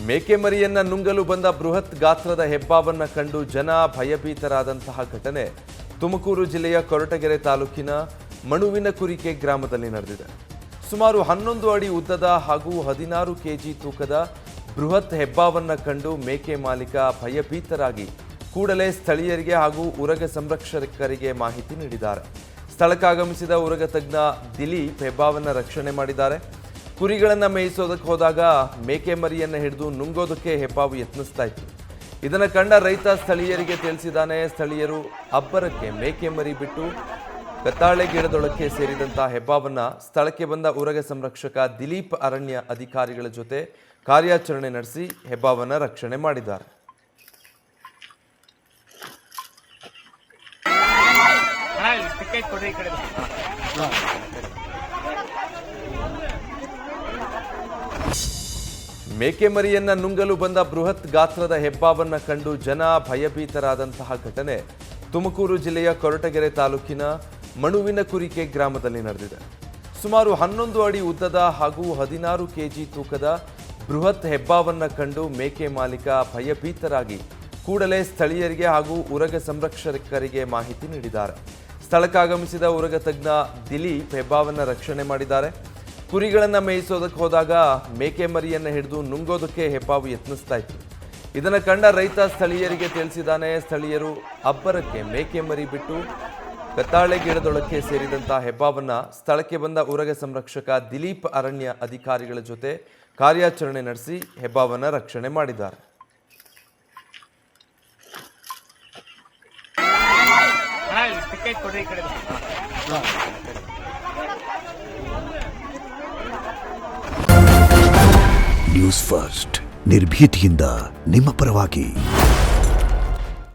ಮೇಕೆ ಮರಿಯನ್ನ ನುಂಗಲು ಬಂದ ಬೃಹತ್ ಗಾತ್ರದ ಹೆಬ್ಬಾವನ್ನ ಕಂಡು ಜನ ಭಯಭೀತರಾದಂತಹ ಘಟನೆ ತುಮಕೂರು ಜಿಲ್ಲೆಯ ಕೊರಟಗೆರೆ ತಾಲೂಕಿನ ಮಣುವಿನಕುರಿಕೆ ಗ್ರಾಮದಲ್ಲಿ ನಡೆದಿದೆ. ಸುಮಾರು 11 ಅಡಿ ಉದ್ದದ ಹಾಗೂ 16 ಕೆಜಿ ತೂಕದ ಬೃಹತ್ ಹೆಬ್ಬಾವನ್ನ ಕಂಡು ಮೇಕೆ ಮಾಲೀಕ ಭಯಭೀತರಾಗಿ ಕೂಡಲೇ ಸ್ಥಳೀಯರಿಗೆ ಹಾಗೂ ಉರಗ ಸಂರಕ್ಷಕರಿಗೆ ಮಾಹಿತಿ ನೀಡಿದ್ದಾರೆ. ಸ್ಥಳಕ್ಕಾಗಮಿಸಿದ ಉರಗ ತಜ್ಞ ದಿಲೀಪ್ ಹೆಬ್ಬಾವನ್ನ ರಕ್ಷಣೆ ಮಾಡಿದ್ದಾರೆ. ಕುರಿಗಳನ್ನು ಮೇಯಿಸೋದಕ್ಕೆ ಹೋದಾಗ ಮೇಕೆ ಮರಿಯನ್ನು ಹಿಡಿದು ನುಂಗೋದಕ್ಕೆ ಹೆಬ್ಬಾವು ಯತ್ನಿಸ್ತಾ ಇತ್ತು. ಇದನ್ನು ಕಂಡ ರೈತ ಸ್ಥಳೀಯರಿಗೆ ತಿಳಿಸಿದ್ದಾನೆ. ಸ್ಥಳೀಯರು ಅಬ್ಬರಕ್ಕೆ ಮೇಕೆ ಮರಿ ಬಿಟ್ಟು ಕತ್ತಾಳೆ ಗಿಡದೊಳಕ್ಕೆ ಸೇರಿದಂತಹ ಹೆಬ್ಬಾವನ್ನ ಸ್ಥಳಕ್ಕೆ ಬಂದ ಉರಗ ಸಂರಕ್ಷಕ ದಿಲೀಪ್ ಅರಣ್ಯ ಅಧಿಕಾರಿಗಳ ಜೊತೆ ಕಾರ್ಯಾಚರಣೆ ನಡೆಸಿ ಹೆಬ್ಬಾವನ್ನ ರಕ್ಷಣೆ ಮಾಡಿದ್ದಾರೆ. ಮೇಕೆ ಮರಿಯನ್ನ ನುಂಗಲು ಬಂದ ಬೃಹತ್ ಗಾತ್ರದ ಹೆಬ್ಬಾವನ್ನ ಕಂಡು ಜನ ಭಯಭೀತರಾದಂತಹ ಘಟನೆ ತುಮಕೂರು ಜಿಲ್ಲೆಯ ಕೊರಟಗೆರೆ ತಾಲೂಕಿನ ಮಣುವಿನಕುರಿಕೆ ಗ್ರಾಮದಲ್ಲಿ ನಡೆದಿದೆ. ಸುಮಾರು 11 ಅಡಿ ಉದ್ದದ ಹಾಗೂ 16 ಕೆಜಿ ತೂಕದ ಬೃಹತ್ ಹೆಬ್ಬಾವನ್ನ ಕಂಡು ಮೇಕೆ ಮಾಲೀಕ ಭಯಭೀತರಾಗಿ ಕೂಡಲೇ ಸ್ಥಳೀಯರಿಗೆ ಹಾಗೂ ಉರಗ ಸಂರಕ್ಷಕರಿಗೆ ಮಾಹಿತಿ ನೀಡಿದ್ದಾರೆ. ಸ್ಥಳಕ್ಕಾಗಮಿಸಿದ ಉರಗ ತಜ್ಞ ದಿಲೀಪ್ ಹೆಬ್ಬಾವನ್ನ ರಕ್ಷಣೆ ಮಾಡಿದ್ದಾರೆ. ಕುರಿಗಳನ್ನು ಮೇಯಿಸೋದಕ್ಕೆ ಹೋದಾಗ ಮೇಕೆ ಮರಿಯನ್ನು ಹಿಡಿದು ನುಂಗೋದಕ್ಕೆ ಹೆಬ್ಬಾವು ಯತ್ನಿಸ್ತಾ ಇತ್ತು. ಇದನ್ನು ಕಂಡ ರೈತ ಸ್ಥಳೀಯರಿಗೆ ತಿಳಿಸಿದ್ದಾನೆ. ಸ್ಥಳೀಯರು ಅಬ್ಬರಕ್ಕೆ ಮೇಕೆ ಮರಿ ಬಿಟ್ಟು ಕತ್ತಾಳೆ ಗಿಡದೊಳಕ್ಕೆ ಸೇರಿದಂತಹ ಹೆಬ್ಬಾವನ್ನ ಸ್ಥಳಕ್ಕೆ ಬಂದ ಉರಗ ಸಂರಕ್ಷಕ ದಿಲೀಪ್ ಅರಣ್ಯ ಅಧಿಕಾರಿಗಳ ಜೊತೆ ಕಾರ್ಯಾಚರಣೆ ನಡೆಸಿ ಹೆಬ್ಬಾವನ್ನ ರಕ್ಷಣೆ ಮಾಡಿದ್ದಾರೆ. ನ್ಯೂಸ್ ಫಸ್ಟ್ ನಿರ್ಭೀತಿಯಿಂದ ನಿಮ್ಮ ಪರವಾಗಿ.